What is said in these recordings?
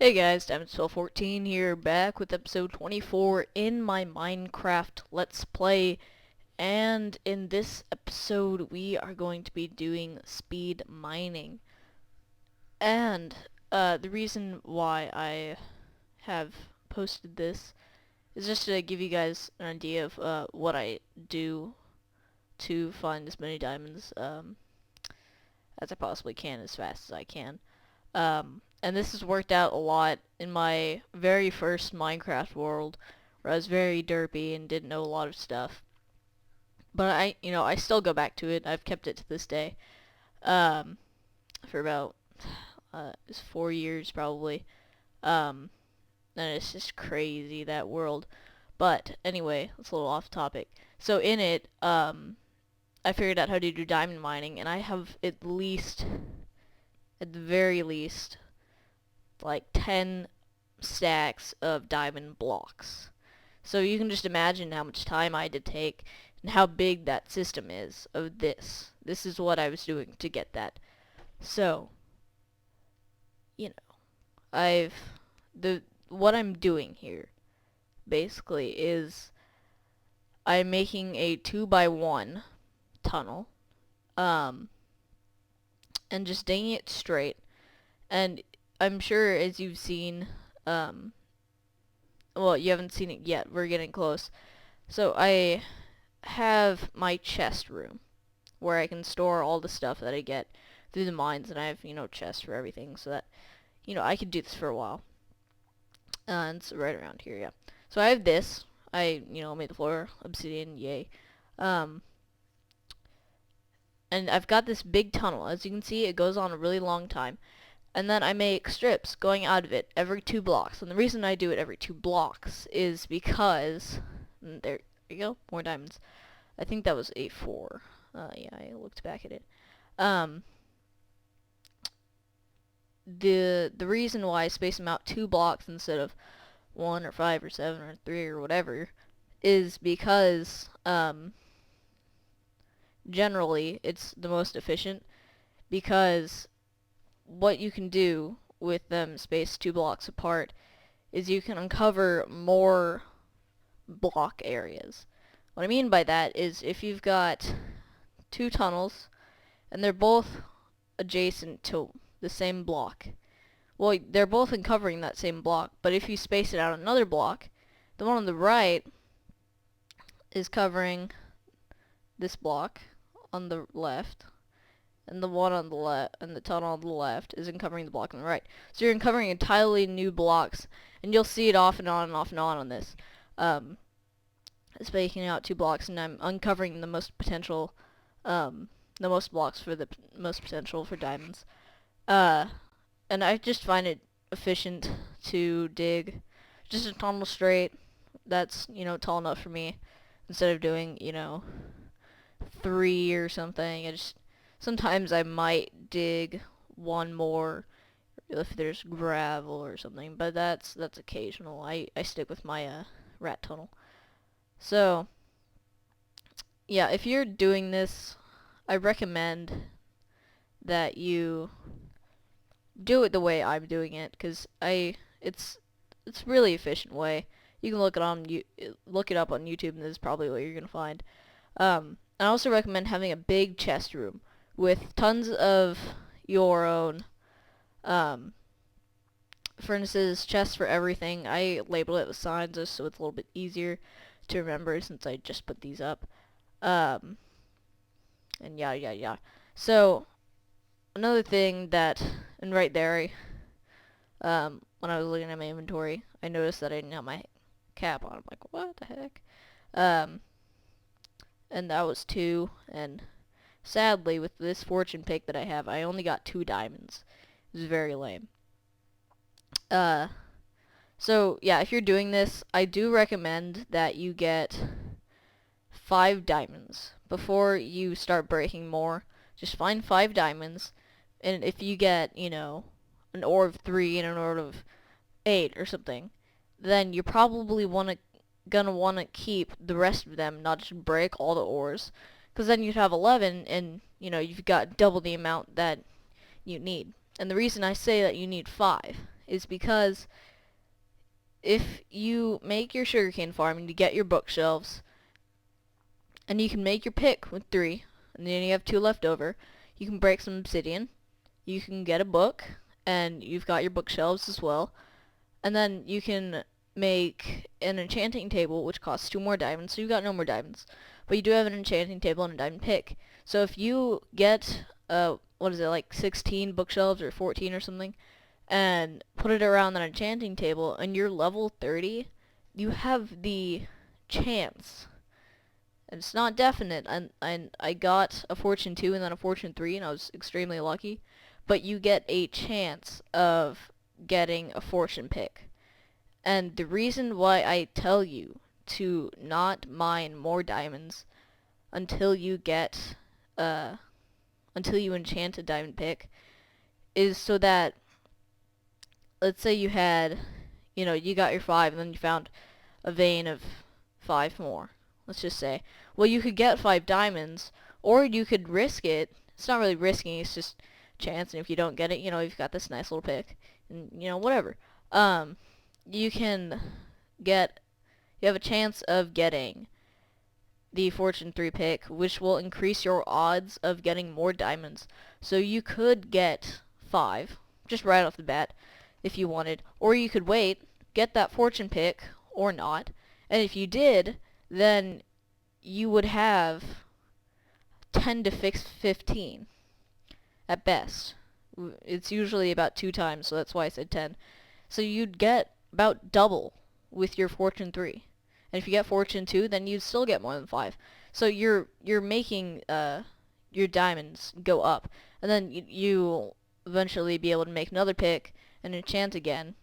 Hey guys, Diamond1214 here, back with episode 24 in my Minecraft Let's Play, and in this episode we are going to be doing speed mining. And the reason why I have posted this is just to give you guys an idea of what I do to find as many diamonds as I possibly can, as fast as I can. And this has worked out a lot in my very first Minecraft world, where I was very derpy and didn't know a lot of stuff. But I still go back to it. I've kept it to this day, for about, it's 4 years probably. And it's just crazy, that world. But anyway, that's a little off topic. So in it, I figured out how to do diamond mining, and I have at the very least, like 10 stacks of diamond blocks. So you can just imagine how much time I had to take and how big that system is of this. This is what I was doing to get that. So, I've what I'm doing here basically is I'm making a 2x1 tunnel, and just digging it straight. And I'm sure, as you've seen, well, you haven't seen it yet. We're getting close. So I have my chest room where I can store all the stuff that I get through the mines, and I have, chests for everything, so that, I could do this for a while. And it's right around here, yeah. So I have this. I, made the floor obsidian, yay. And I've got this big tunnel. As you can see, it goes on a really long time. And then I make strips going out of it every 2 blocks. And the reason I do it every 2 blocks is because, there you go, more diamonds. I think that was a 4. Yeah, I looked back at it. The reason why I space them out 2 blocks instead of 1 or 5 or 7 or 3 or whatever is because, generally it's the most efficient, because what you can do with them spaced 2 blocks apart is you can uncover more block areas. What I mean by that is if you've got 2 tunnels and they're both adjacent to the same block, well, they're both uncovering that same block, but if you space it out another block, the one on the right is covering this block on the left, and the one on the left, and the tunnel on the left is uncovering the block on the right. So you're uncovering entirely new blocks, and you'll see it off and on and off and on this. Spaking out 2 blocks, and I'm uncovering the most potential, the most blocks for the most potential for diamonds. And I just find it efficient to dig just a tunnel straight that's, tall enough for me, instead of doing, 3 or something. Sometimes I might dig one more if there's gravel or something, but that's occasional. I stick with my rat tunnel. So, yeah, if you're doing this, I recommend that you do it the way I'm doing it, because it's really efficient way. You can look it up on YouTube, and this is probably what you're gonna find. I also recommend having a big chest room with tons of your own furnaces, chests for everything. I label it with signs just so it's a little bit easier to remember since I just put these up. And yada yada yada. So another thing that, and right there, when I was looking at my inventory, I noticed that I didn't have my cap on. I'm like, what the heck? And that was 2, and sadly, with this fortune pick that I have, I only got 2 diamonds. It was very lame. So, yeah, if you're doing this, I do recommend that you get 5 diamonds before you start breaking more. Just find 5 diamonds, and if you get, an ore of 3 and an ore of 8 or something, then you're probably gonna want to keep the rest of them, not just break all the ores, because then you'd have 11, and you've got double the amount that you need. And the reason I say that you need 5 is because if you make your sugarcane farm and you get your bookshelves, and you can make your pick with 3, and then you have 2 left over, you can break some obsidian, you can get a book, and you've got your bookshelves as well, and then you can make an enchanting table, which costs 2 more diamonds, so you've got no more diamonds. But you do have an enchanting table and a diamond pick. So if you get, what is it, like 16 bookshelves or 14 or something, and put it around that enchanting table, and you're level 30, you have the chance, and it's not definite, and I got a fortune 2 and then a fortune 3, and I was extremely lucky, but you get a chance of getting a fortune pick. And the reason why I tell you to not mine more diamonds until you get, until you enchant a diamond pick, is so that, let's say you had, you got your 5 and then you found a vein of 5 more, let's just say. Well, you could get 5 diamonds, or you could risk it. It's not really risking, it's just chance, and if you don't get it, you've got this nice little pick, and, whatever. You can get, you have a chance of getting the Fortune 3 pick, which will increase your odds of getting more diamonds. So you could get 5, just right off the bat, if you wanted, or you could wait, get that Fortune pick, or not, and if you did, then you would have 10 to 15 at best. It's usually about 2 times, so that's why I said 10. So you'd get about double with your Fortune 3. And if you get Fortune 2, then you'd still get more than 5. So you're making your diamonds go up. And then you'll eventually be able to make another pick and enchant again.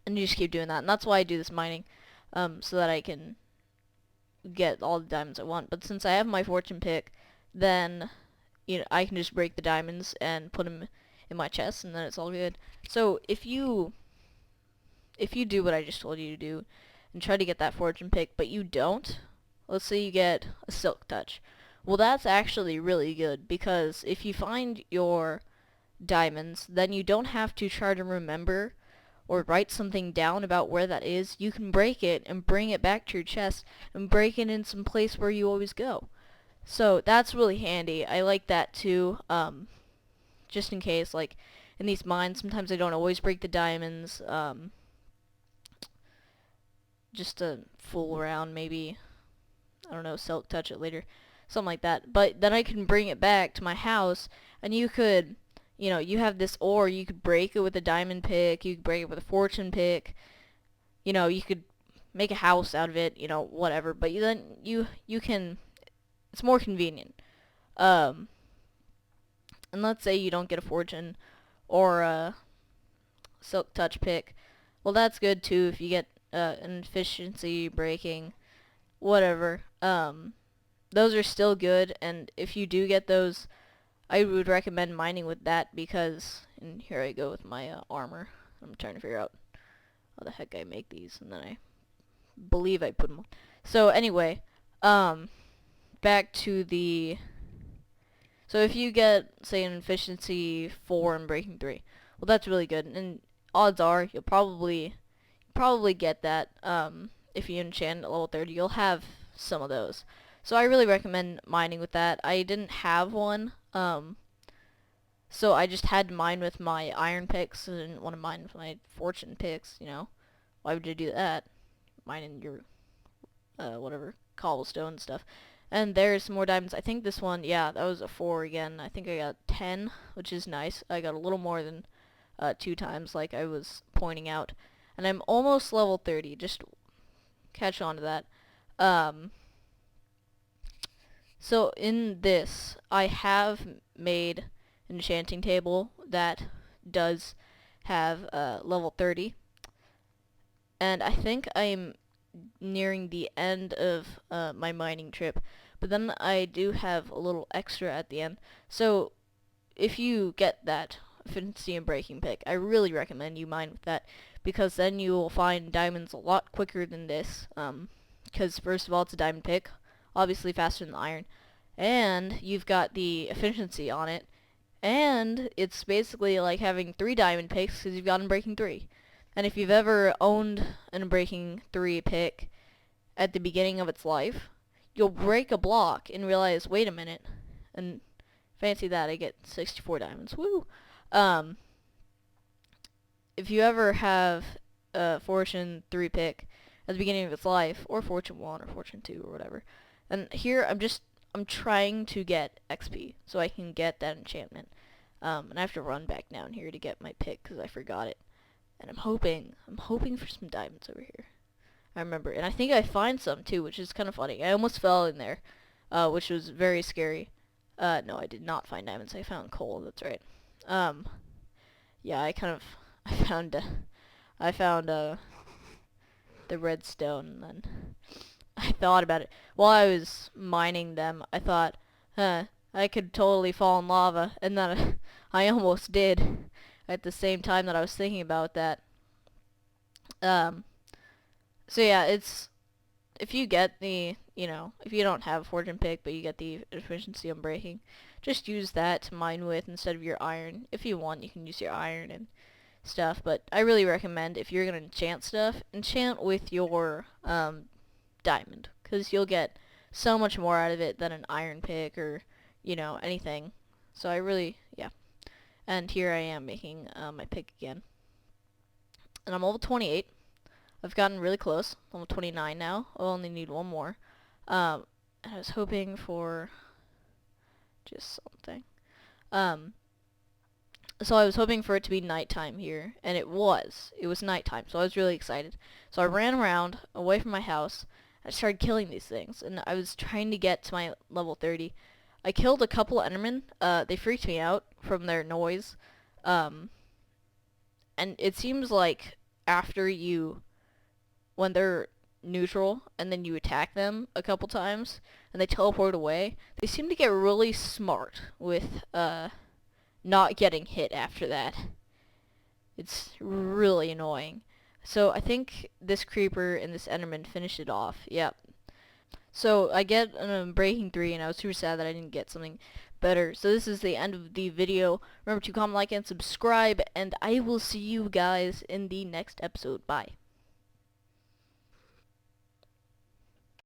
And you just keep doing that. And that's why I do this mining, so that I can get all the diamonds I want. But since I have my fortune pick, then I can just break the diamonds and put them in my chest, and then it's all good. So if you do what I just told you to do and try to get that fortune pick, but you don't, let's say you get a silk touch. Well, that's actually really good, because if you find your diamonds, then you don't have to try to remember or write something down about where that is. You can break it and bring it back to your chest and break it in some place where you always go. So that's really handy. I like that too, just in case, like, in these mines, sometimes I don't always break the diamonds, just to fool around, maybe, I don't know, silk touch it later, something like that. But then I can bring it back to my house, and you could, you have this ore, you could break it with a diamond pick, you could break it with a fortune pick, you could make a house out of it, whatever, but then you can, it's more convenient. And let's say you don't get a fortune or a silk touch pick. Well, that's good too if you get an efficiency breaking, whatever. Those are still good, and if you do get those, I would recommend mining with that, because, and here I go with my armor. I'm trying to figure out how the heck I make these, and then I believe I put them on. So anyway, back to the, so if you get, say, an efficiency 4 and breaking 3, well, that's really good, and odds are you'll probably get that. If you enchant at level 30, you'll have some of those. So I really recommend mining with that. I didn't have one, so I just had to mine with my iron picks. I didn't want to mine with my fortune picks, Why would you do that? Mining your, whatever, cobblestone and stuff. And there's some more diamonds. I think this one, yeah, that was a 4 again. I think I got 10, which is nice. I got a little more than 2 times, like I was pointing out. And I'm almost level 30. Just catch on to that. So in this, I have made an enchanting table that does have level 30. And I think I'm nearing the end of my mining trip, but then I do have a little extra at the end. So if you get that efficiency and breaking pick, I really recommend you mine with that, because then you will find diamonds a lot quicker than this, because first of all, it's a diamond pick, obviously faster than the iron, and you've got the efficiency on it, And it's basically like having 3 diamond picks because you've got Unbreaking 3. And if you've ever owned an Unbreaking 3 pick at the beginning of its life, you'll break a block and realize, wait a minute, and fancy that, I get 64 diamonds. Woo! Um, if you ever have a Fortune 3 pick at the beginning of its life, or Fortune 1 or Fortune 2 or whatever, and here I'm trying to get XP so I can get that enchantment. And I have to run back down here to get my pick because I forgot it. And I'm hoping for some diamonds over here. I remember, and I think I find some too, which is kind of funny. I almost fell in there, which was very scary. No, I did not find diamonds. I found coal. That's right. Yeah, I found the redstone, and then I thought about it while I was mining them. I thought, I could totally fall in lava, and then I almost did at the same time that I was thinking about that. So yeah, it's if you get the, if you don't have a fortune pick but you get the efficiency Unbreaking, just use that to mine with instead of your iron. If you want, you can use your iron and stuff, but I really recommend if you're gonna enchant stuff, enchant with your diamond, because you'll get so much more out of it than an iron pick or anything. So yeah. And here I am making my pick again, and I'm level 28. I've gotten really close. I'm level 29 now. I'll only need one more. And I was hoping for just something. So I was hoping for it to be nighttime here, and it was. It was nighttime, so I was really excited. So I ran around away from my house. I started killing these things, and I was trying to get to my level 30. I killed a couple of Endermen. They freaked me out from their noise. And it seems like after when they're neutral and then you attack them a couple times and they teleport away, they seem to get really smart with not getting hit after that. It's really annoying. So I think this creeper and this Enderman finished it off. Yep. So I get Unbreaking 3, and I was super sad that I didn't get something better. So this is the end of the video. Remember to comment, like, and subscribe, and I will see you guys in the next episode. Bye.